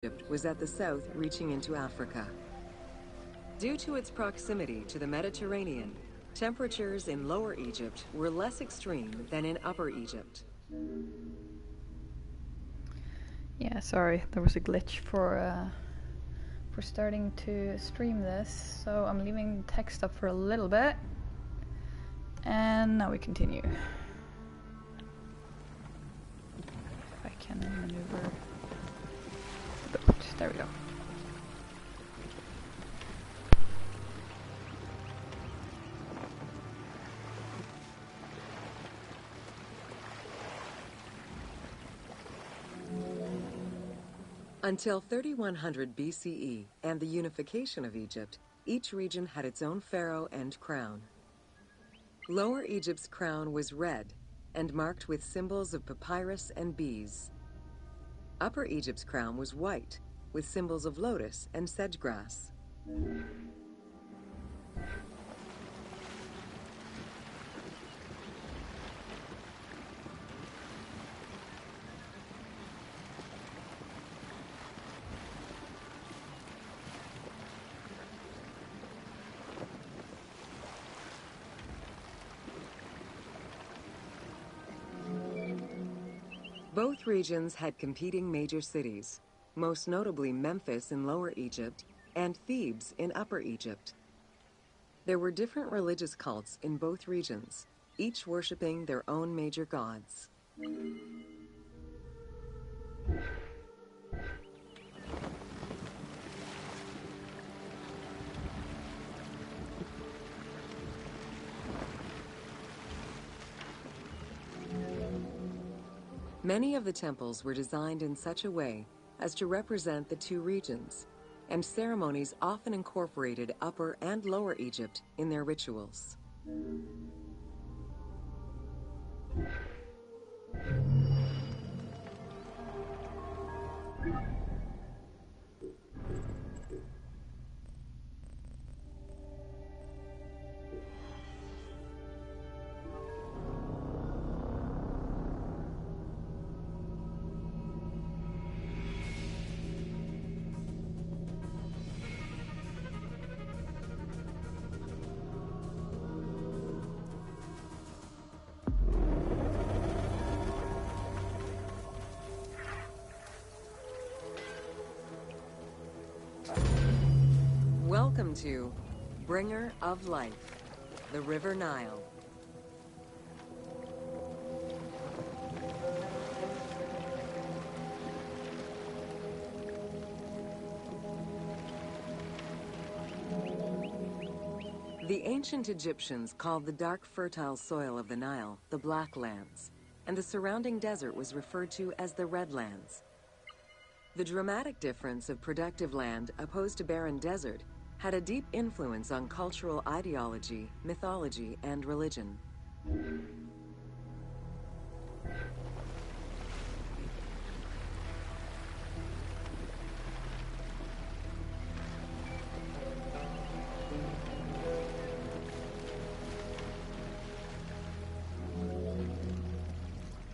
Egypt was at the south, reaching into Africa. Due to its proximity to the Mediterranean, temperatures in Lower Egypt were less extreme than in Upper Egypt. Yeah, sorry, there was a glitch for starting to stream this, so I'm leaving text up for a little bit, and now we continue. If I can maneuver the boat, there we go. Until 3100 BCE and the unification of Egypt, each region had its own pharaoh and crown. Lower Egypt's crown was red and marked with symbols of papyrus and bees. Upper Egypt's crown was white, with symbols of lotus and sedge-grass. Both regions had competing major cities, most notably Memphis in Lower Egypt and Thebes in Upper Egypt. There were different religious cults in both regions, each worshipping their own major gods. Many of the temples were designed in such a way as to represent the two regions, and ceremonies often incorporated Upper and Lower Egypt in their rituals. Welcome to Bringer of Life, the River Nile. The ancient Egyptians called the dark fertile soil of the Nile the Black Lands, and the surrounding desert was referred to as the Red Lands. The dramatic difference of productive land opposed to barren desert had a deep influence on cultural ideology, mythology, and religion.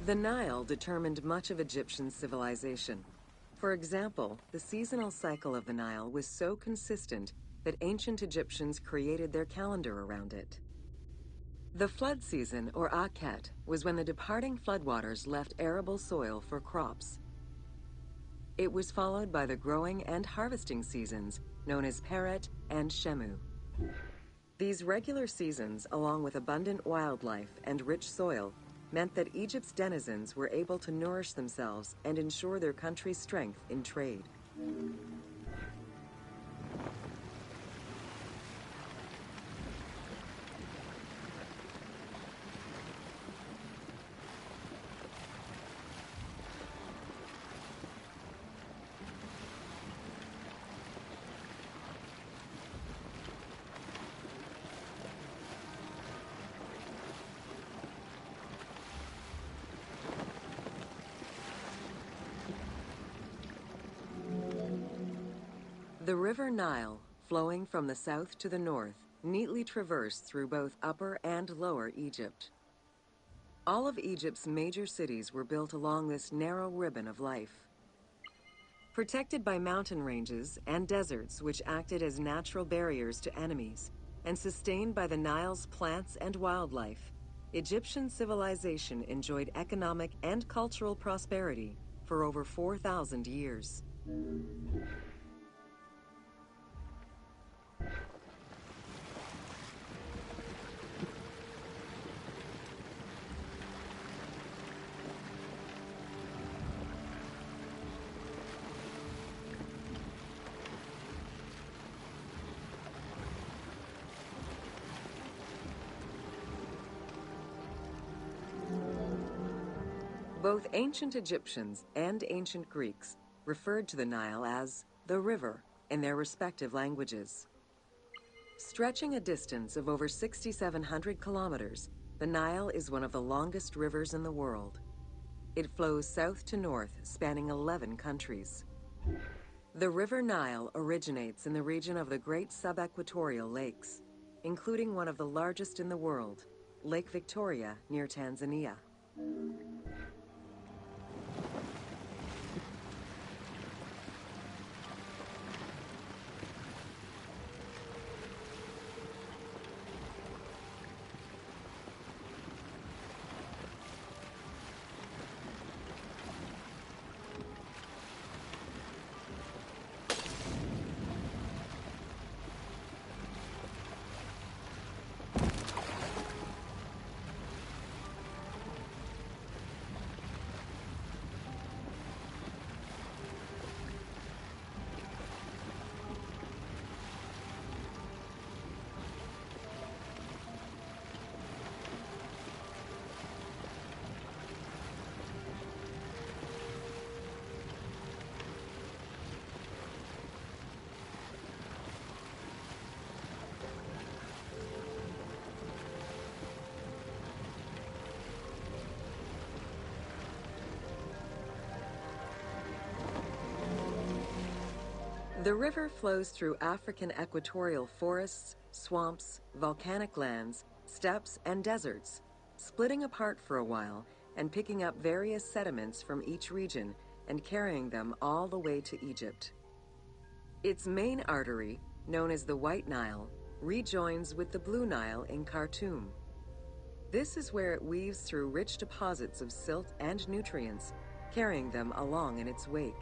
The Nile determined much of Egyptian civilization. For example, the seasonal cycle of the Nile was so consistent that ancient Egyptians created their calendar around it. The flood season, or Akhet, was when the departing floodwaters left arable soil for crops. It was followed by the growing and harvesting seasons, known as Peret and Shemu. These regular seasons, along with abundant wildlife and rich soil, meant that Egypt's denizens were able to nourish themselves and ensure their country's strength in trade. The River Nile, flowing from the south to the north, neatly traversed through both Upper and Lower Egypt. All of Egypt's major cities were built along this narrow ribbon of life. Protected by mountain ranges and deserts which acted as natural barriers to enemies, and sustained by the Nile's plants and wildlife, Egyptian civilization enjoyed economic and cultural prosperity for over 4,000 years. Both ancient Egyptians and ancient Greeks referred to the Nile as the river in their respective languages. Stretching a distance of over 6,700 kilometers, the Nile is one of the longest rivers in the world. It flows south to north, spanning 11 countries. The River Nile originates in the region of the Great Subequatorial Lakes, including one of the largest in the world, Lake Victoria near Tanzania. The river flows through African equatorial forests, swamps, volcanic lands, steppes, and deserts, splitting apart for a while and picking up various sediments from each region and carrying them all the way to Egypt. Its main artery, known as the White Nile, rejoins with the Blue Nile in Khartoum. This is where it weaves through rich deposits of silt and nutrients, carrying them along in its wake.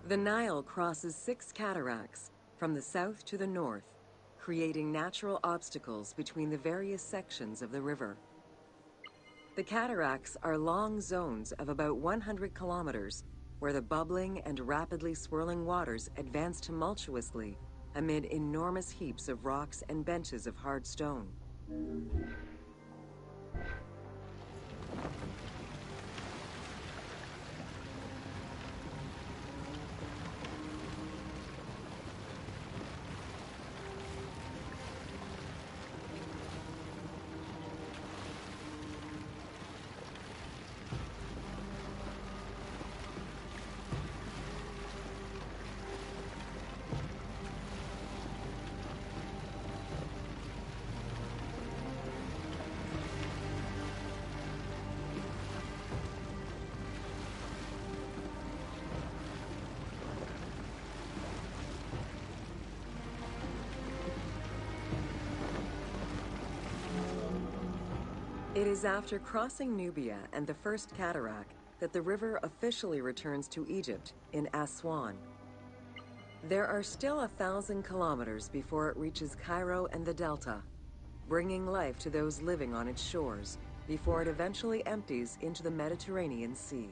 The Nile crosses 6 cataracts from the south to the north, creating natural obstacles between the various sections of the river. The cataracts are long zones of about 100 kilometers, where the bubbling and rapidly swirling waters advance tumultuously amid enormous heaps of rocks and benches of hard stone. It is after crossing Nubia and the first cataract that the river officially returns to Egypt in Aswan. There are still 1,000 kilometers before it reaches Cairo and the Delta, bringing life to those living on its shores before it eventually empties into the Mediterranean Sea.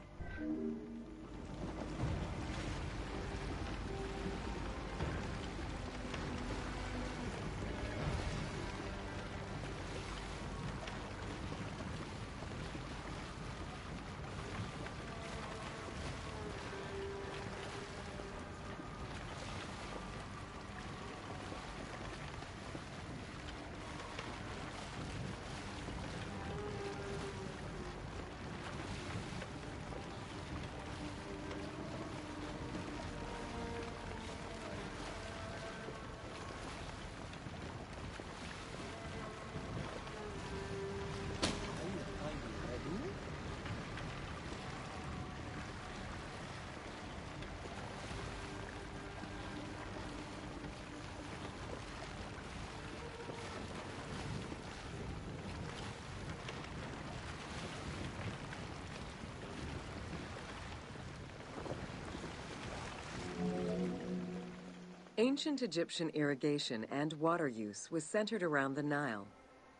Ancient Egyptian irrigation and water use was centered around the Nile.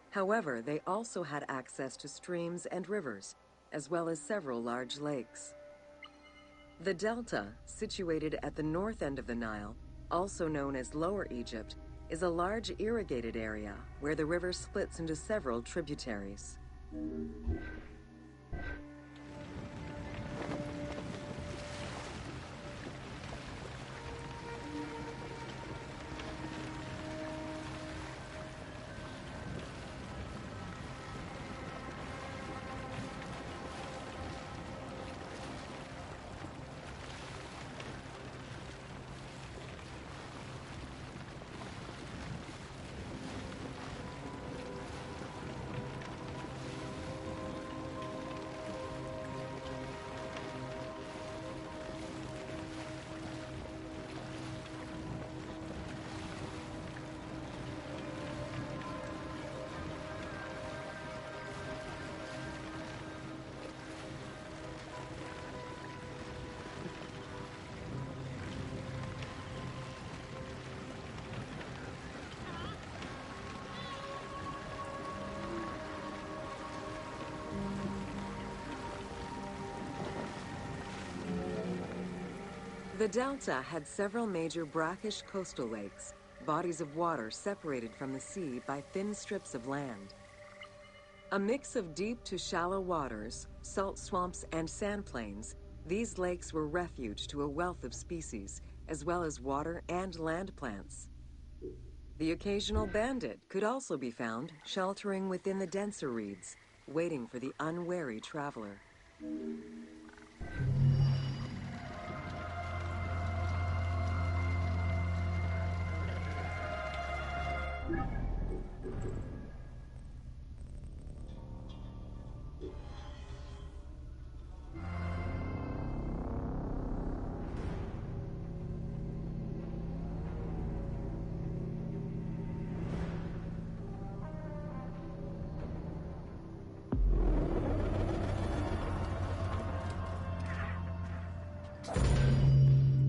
However, they also had access to streams and rivers, as well as several large lakes. The Delta, situated at the north end of the Nile, also known as Lower Egypt, is a large irrigated area where the river splits into several tributaries. The Delta had several major brackish coastal lakes, bodies of water separated from the sea by thin strips of land. A mix of deep to shallow waters, salt swamps, and sand plains, these lakes were refuge to a wealth of species, as well as water and land plants. The occasional bandit could also be found sheltering within the denser reeds, waiting for the unwary traveler.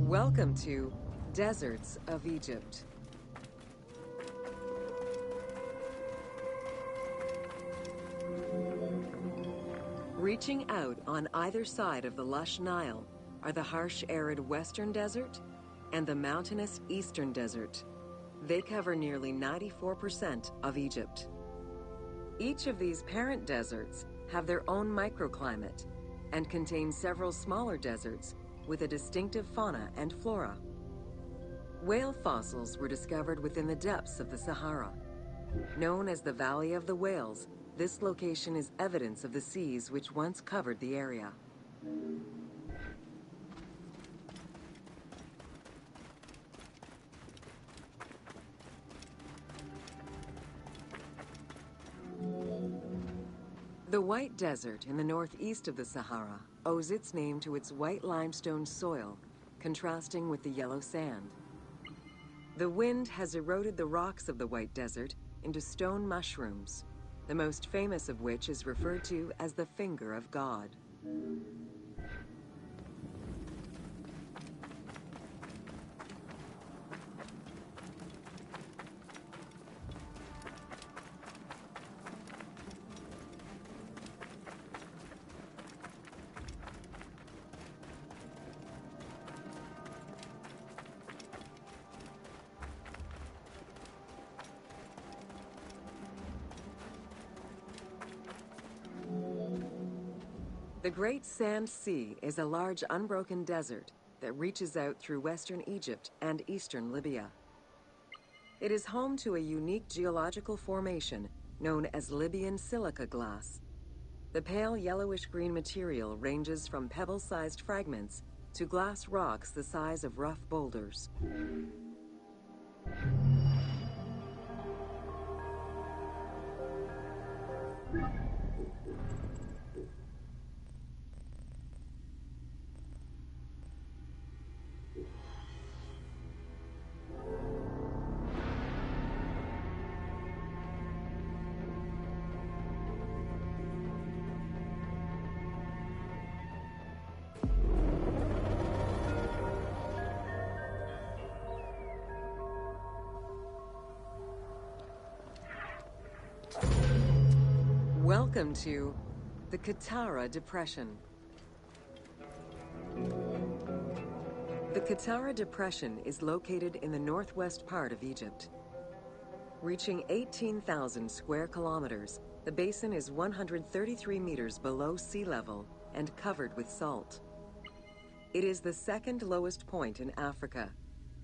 Welcome to Deserts of Egypt. Reaching out on either side of the lush Nile are the harsh, arid Western Desert and the mountainous Eastern Desert. They cover nearly 94% of Egypt. Each of these parent deserts have their own microclimate and contain several smaller deserts with a distinctive fauna and flora. Whale fossils were discovered within the depths of the Sahara. Known as the Valley of the Whales, this location is evidence of the seas which once covered the area. The White Desert in the northeast of the Sahara owes its name to its white limestone soil, contrasting with the yellow sand. The wind has eroded the rocks of the White Desert into stone mushrooms, the most famous of which is referred to as the Finger of God. The Great Sand Sea is a large unbroken desert that reaches out through western Egypt and eastern Libya. It is home to a unique geological formation known as Libyan silica glass. The pale yellowish-green material ranges from pebble-sized fragments to glass rocks the size of rough boulders. Welcome to the Qattara Depression. The Qattara Depression is located in the northwest part of Egypt. Reaching 18,000 square kilometers, the basin is 133 meters below sea level and covered with salt. It is the second lowest point in Africa,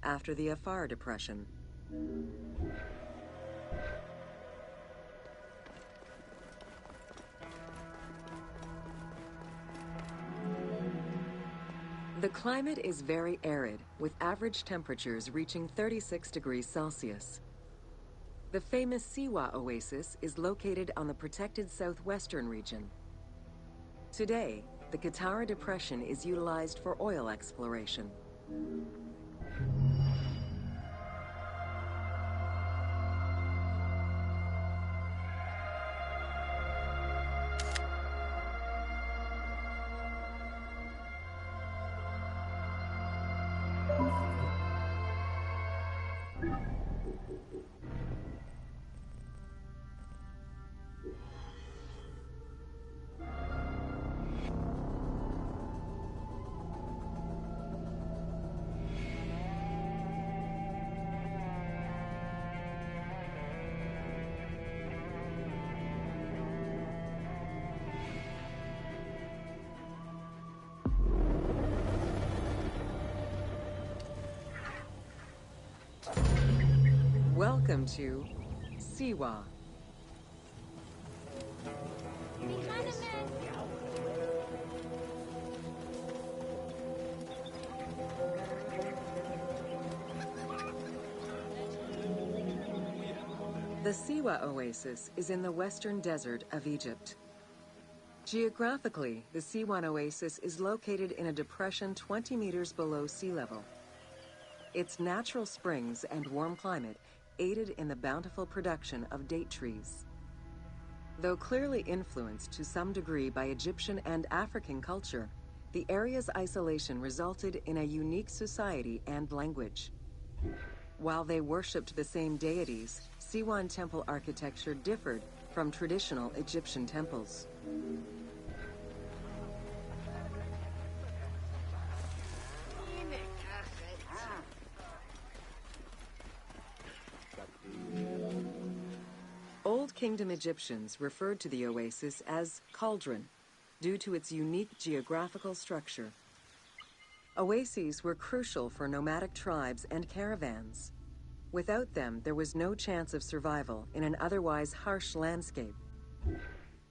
after the Afar Depression. The climate is very arid, with average temperatures reaching 36 degrees Celsius. The famous Siwa Oasis is located on the protected southwestern region. Today, the Qattara Depression is utilized for oil exploration. Welcome to Siwa. The Siwa Oasis is in the western desert of Egypt. Geographically, the Siwan Oasis is located in a depression 20 meters below sea level. Its natural springs and warm climate aided in the bountiful production of date trees. Though clearly influenced to some degree by Egyptian and African culture, the area's isolation resulted in a unique society and language. While they worshipped the same deities, Siwan temple architecture differed from traditional Egyptian temples. Old Kingdom Egyptians referred to the oasis as cauldron, due to its unique geographical structure. Oases were crucial for nomadic tribes and caravans. Without them, there was no chance of survival in an otherwise harsh landscape.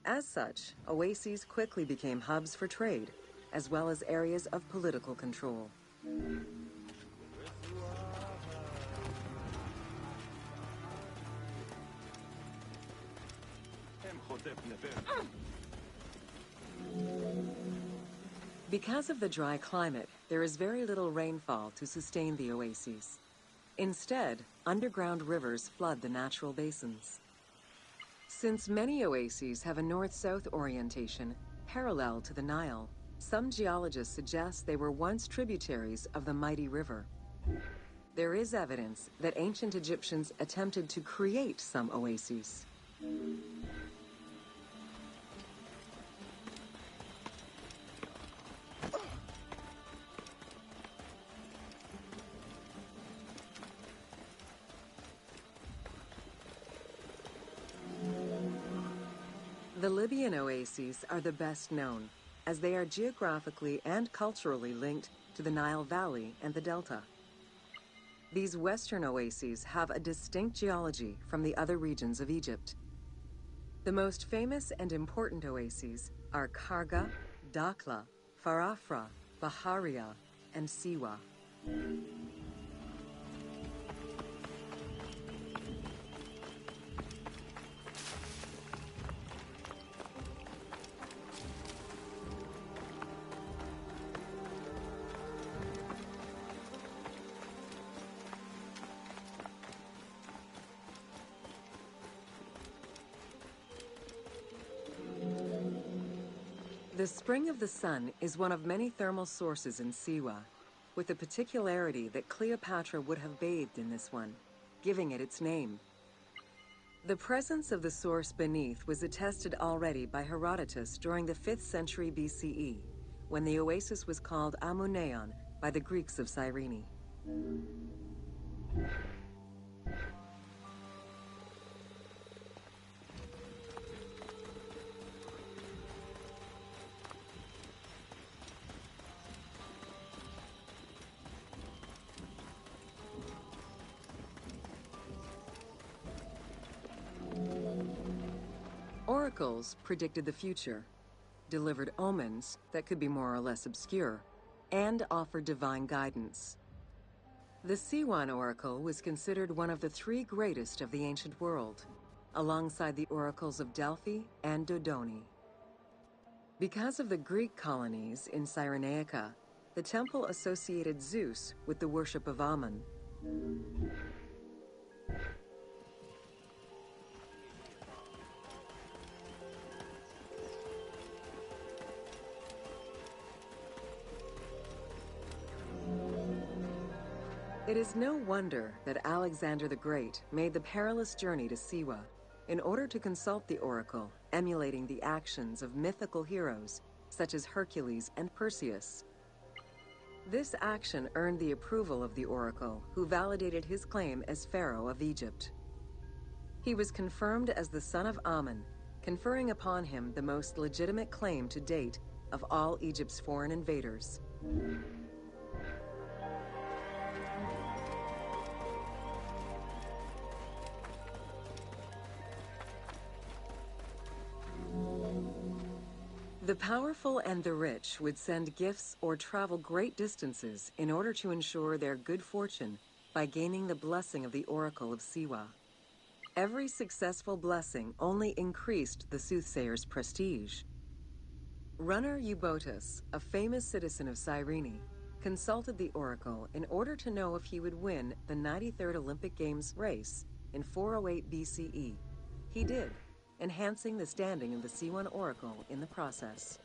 As such, oases quickly became hubs for trade, as well as areas of political control. Because of the dry climate, there is very little rainfall to sustain the oases. Instead, underground rivers flood the natural basins. Since many oases have a north-south orientation parallel to the Nile, some geologists suggest they were once tributaries of the mighty river. There is evidence that ancient Egyptians attempted to create some oases. The Libyan oases are the best known. as they are geographically and culturally linked to the Nile Valley and the Delta. These western oases have a distinct geology from the other regions of Egypt. The most famous and important oases are Karga, Dakhla, Farafra, Baharia, and Siwa. The Spring of the Sun is one of many thermal sources in Siwa, with the particularity that Cleopatra would have bathed in this one, giving it its name. The presence of the source beneath was attested already by Herodotus during the 5th century BCE, when the oasis was called Amuneion by the Greeks of Cyrene. Oracles predicted the future, delivered omens that could be more or less obscure, and offered divine guidance. The Siwan Oracle was considered one of the 3 greatest of the ancient world, alongside the oracles of Delphi and Dodoni. Because of the Greek colonies in Cyrenaica, the temple associated Zeus with the worship of Amun. It is no wonder that Alexander the Great made the perilous journey to Siwa in order to consult the oracle, emulating the actions of mythical heroes such as Hercules and Perseus. This action earned the approval of the oracle, who validated his claim as Pharaoh of Egypt. He was confirmed as the son of Amun, conferring upon him the most legitimate claim to date of all Egypt's foreign invaders. The powerful and the rich would send gifts or travel great distances in order to ensure their good fortune by gaining the blessing of the Oracle of Siwa. Every successful blessing only increased the soothsayer's prestige. Runner Eubotus, a famous citizen of Cyrene, consulted the oracle in order to know if he would win the 93rd Olympic Games race in 408 BCE. He did, enhancing the standing of the Siwan Oracle in the process.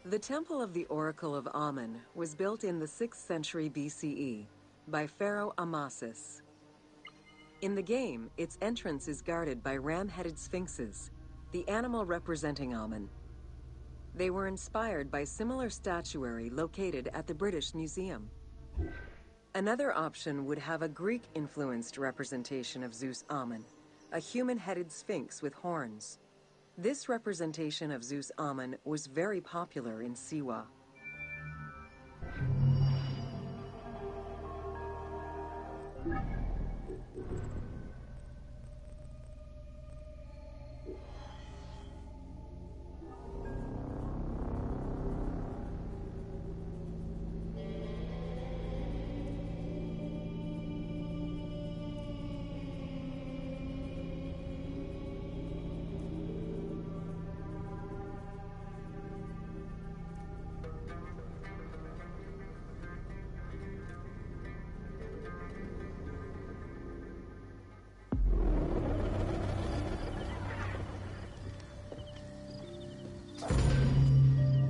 The Temple of the Oracle of Amun was built in the 6th century BCE by Pharaoh Amasis. In the game, its entrance is guarded by ram-headed sphinxes, the animal representing Amun. They were inspired by similar statuary located at the British Museum. Another option would have a Greek-influenced representation of Zeus Amun, a human-headed sphinx with horns. This representation of Zeus Amun was very popular in Siwa.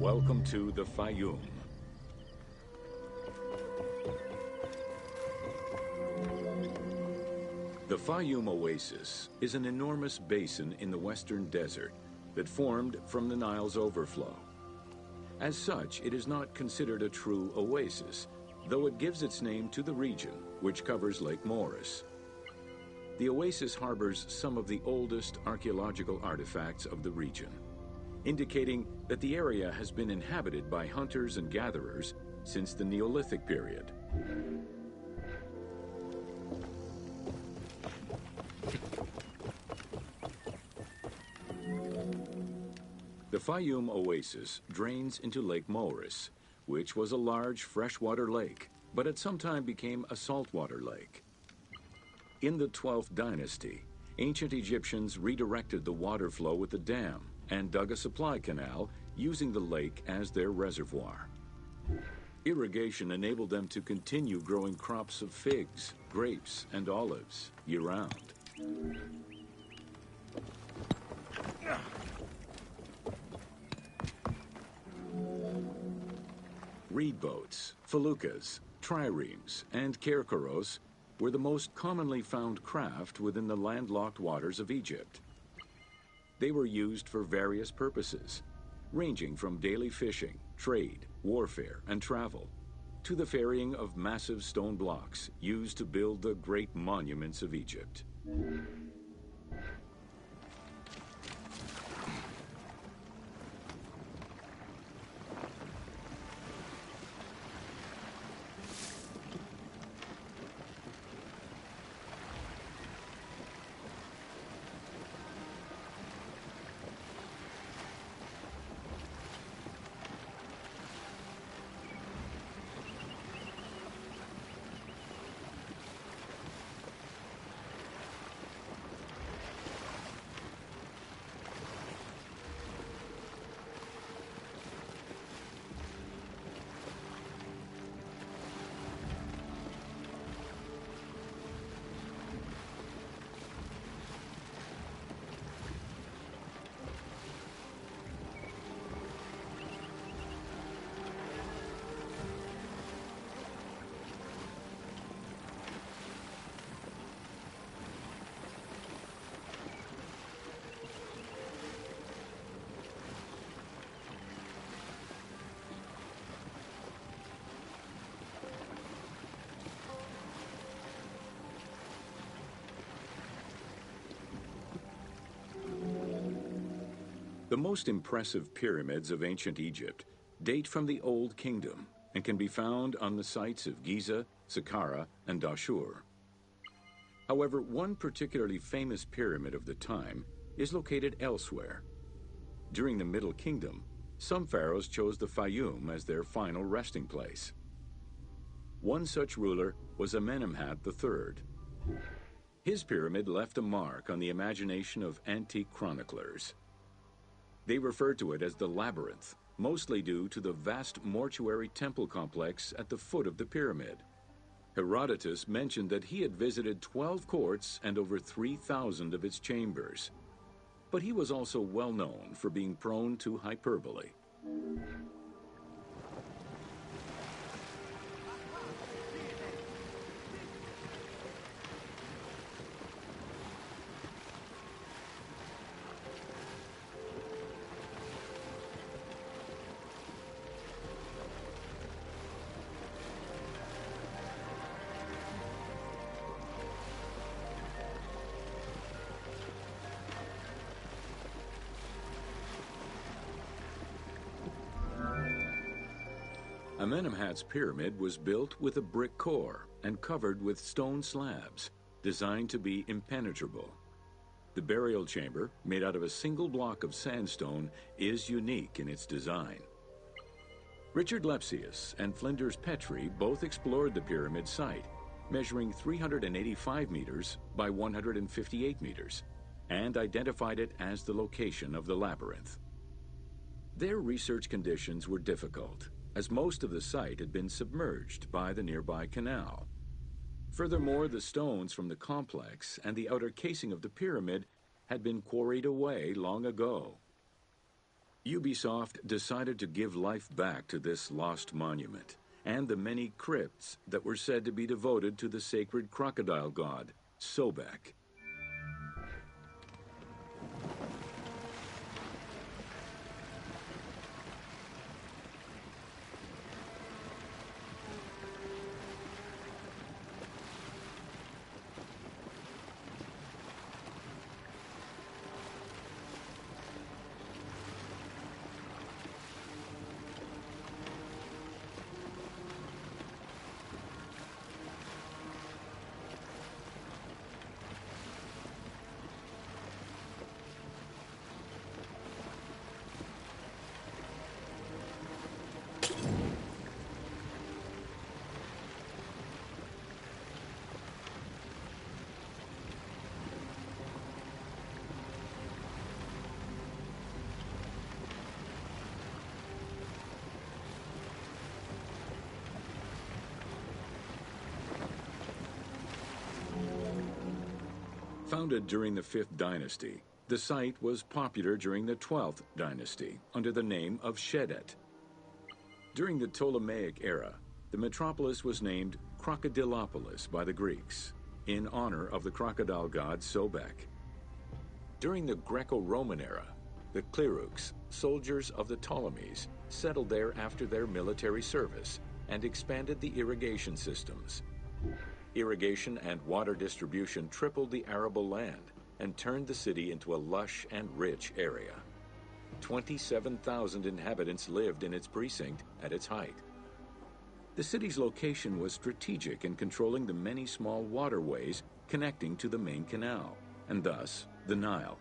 Welcome to the Fayum. The Fayum Oasis is an enormous basin in the western desert that formed from the Nile's overflow. As such, it is not considered a true oasis, though it gives its name to the region which covers Lake Moeris. The oasis harbors some of the oldest archaeological artifacts of the region, indicating that the area has been inhabited by hunters and gatherers since the Neolithic period. The Fayum Oasis drains into Lake Moeris, which was a large freshwater lake, but at some time became a saltwater lake. In the 12th dynasty, ancient Egyptians redirected the water flow with a dam and dug a supply canal using the lake as their reservoir. Irrigation enabled them to continue growing crops of figs, grapes, and olives year-round. Reed boats, feluccas, triremes, and kerkeros were the most commonly found craft within the landlocked waters of Egypt. They were used for various purposes, ranging from daily fishing, trade, warfare, and travel, to the ferrying of massive stone blocks used to build the great monuments of Egypt. The most impressive pyramids of ancient Egypt date from the Old Kingdom and can be found on the sites of Giza, Saqqara, and Dashur. However, one particularly famous pyramid of the time is located elsewhere. During the Middle Kingdom, some pharaohs chose the Fayum as their final resting place. One such ruler was Amenemhat III. His pyramid left a mark on the imagination of antique chroniclers. They refer to it as the Labyrinth, mostly due to the vast mortuary temple complex at the foot of the pyramid. Herodotus mentioned that he had visited 12 courts and over 3,000 of its chambers. But he was also well known for being prone to hyperbole. Amenemhat's pyramid was built with a brick core and covered with stone slabs, designed to be impenetrable. The burial chamber, made out of a single block of sandstone, is unique in its design. Richard Lepsius and Flinders Petrie both explored the pyramid site, measuring 385 meters by 158 meters, and identified it as the location of the labyrinth. Their research conditions were difficult, as most of the site had been submerged by the nearby canal. Furthermore, the stones from the complex and the outer casing of the pyramid had been quarried away long ago. Ubisoft decided to give life back to this lost monument and the many crypts that were said to be devoted to the sacred crocodile god, Sobek. Founded during the 5th dynasty, the site was popular during the 12th dynasty under the name of Shedet. During the Ptolemaic era, the metropolis was named Crocodilopolis by the Greeks, in honor of the crocodile god Sobek. During the Greco-Roman era, the Clearchus, soldiers of the Ptolemies, settled there after their military service and expanded the irrigation systems. Irrigation and water distribution tripled the arable land and turned the city into a lush and rich area. 27,000 inhabitants lived in its precinct at its height. The city's location was strategic in controlling the many small waterways connecting to the main canal, and thus the Nile.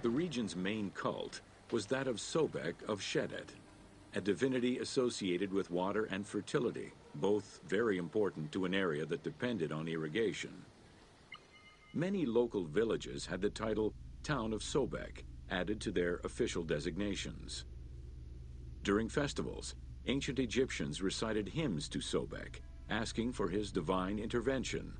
The region's main cult was that of Sobek of Shedet, a divinity associated with water and fertility, both very important to an area that depended on irrigation. Many local villages had the title Town of Sobek added to their official designations. During festivals, ancient Egyptians recited hymns to Sobek, asking for his divine intervention.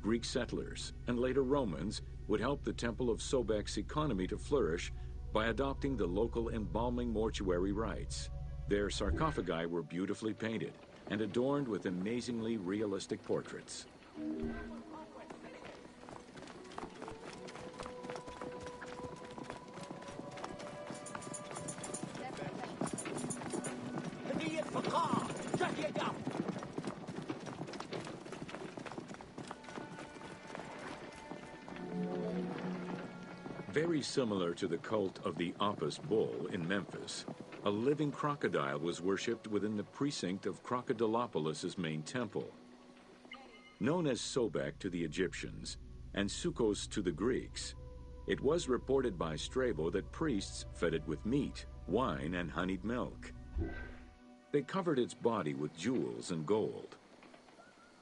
Greek settlers, and later Romans, would help the Temple of Sobek's economy to flourish by adopting the local embalming mortuary rites. Their sarcophagi were beautifully painted and adorned with amazingly realistic portraits. Very similar to the cult of the Apis bull in Memphis, a living crocodile was worshipped within the precinct of Crocodilopolis' main temple. Known as Sobek to the Egyptians and Sukkos to the Greeks, it was reported by Strabo that priests fed it with meat, wine, and honeyed milk. They covered its body with jewels and gold.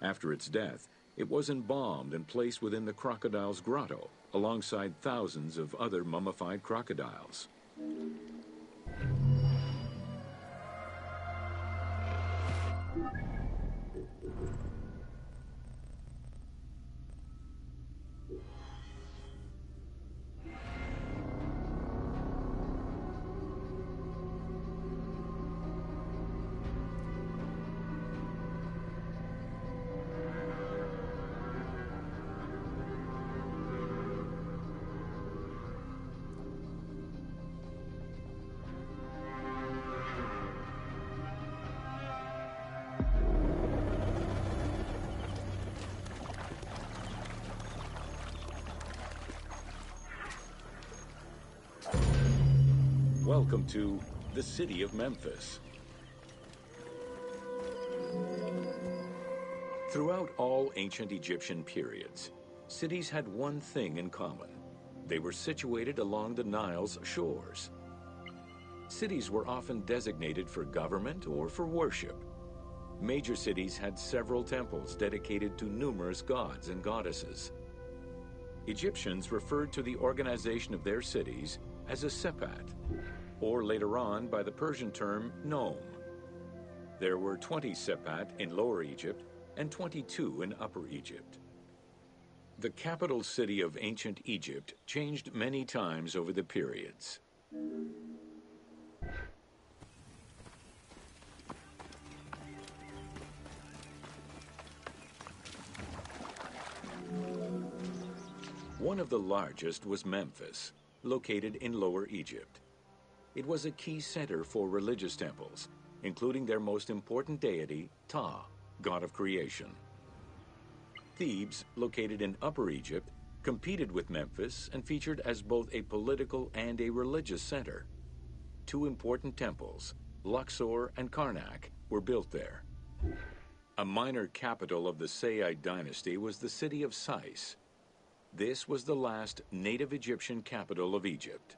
After its death, it was embalmed and placed within the crocodile's grotto, alongside thousands of other mummified crocodiles. Welcome to the city of Memphis. Throughout all ancient Egyptian periods, cities had one thing in common. They were situated along the Nile's shores. Cities were often designated for government or for worship. Major cities had several temples dedicated to numerous gods and goddesses. Egyptians referred to the organization of their cities as a sepat, or later on by the Persian term nome. There were 20 sepat in Lower Egypt and 22 in Upper Egypt. The capital city of ancient Egypt changed many times over the periods. One of the largest was Memphis, located in Lower Egypt. It was a key center for religious temples, including their most important deity, Ptah, god of creation. Thebes, located in Upper Egypt, competed with Memphis and featured as both a political and a religious center. Two important temples, Luxor and Karnak, were built there. A minor capital of the Sayyid dynasty was the city of Sais. This was the last native Egyptian capital of Egypt.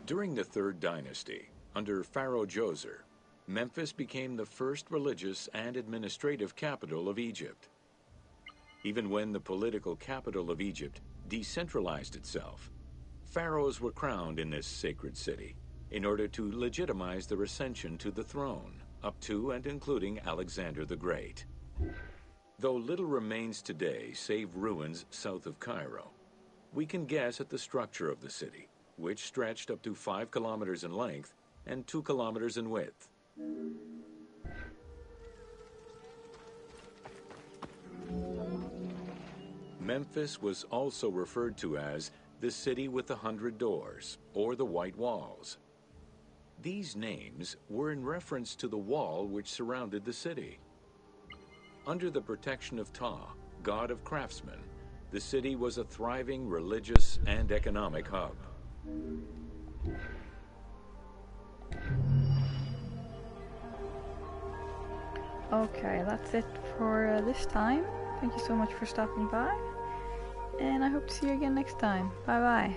During the Third Dynasty, under Pharaoh Djoser, Memphis became the first religious and administrative capital of Egypt. Even when the political capital of Egypt decentralized itself, pharaohs were crowned in this sacred city in order to legitimize their ascension to the throne, up to and including Alexander the Great. Though little remains today save ruins south of Cairo, we can guess at the structure of the city, which stretched up to 5 kilometers in length and 2 kilometers in width. Memphis was also referred to as the City with the 100 Doors, or the White Walls. These names were in reference to the wall which surrounded the city. Under the protection of Ptah, god of craftsmen, the city was a thriving religious and economic hub. Okay, that's it for this time. Thank you so much for stopping by, and I hope to see you again next time. Bye bye.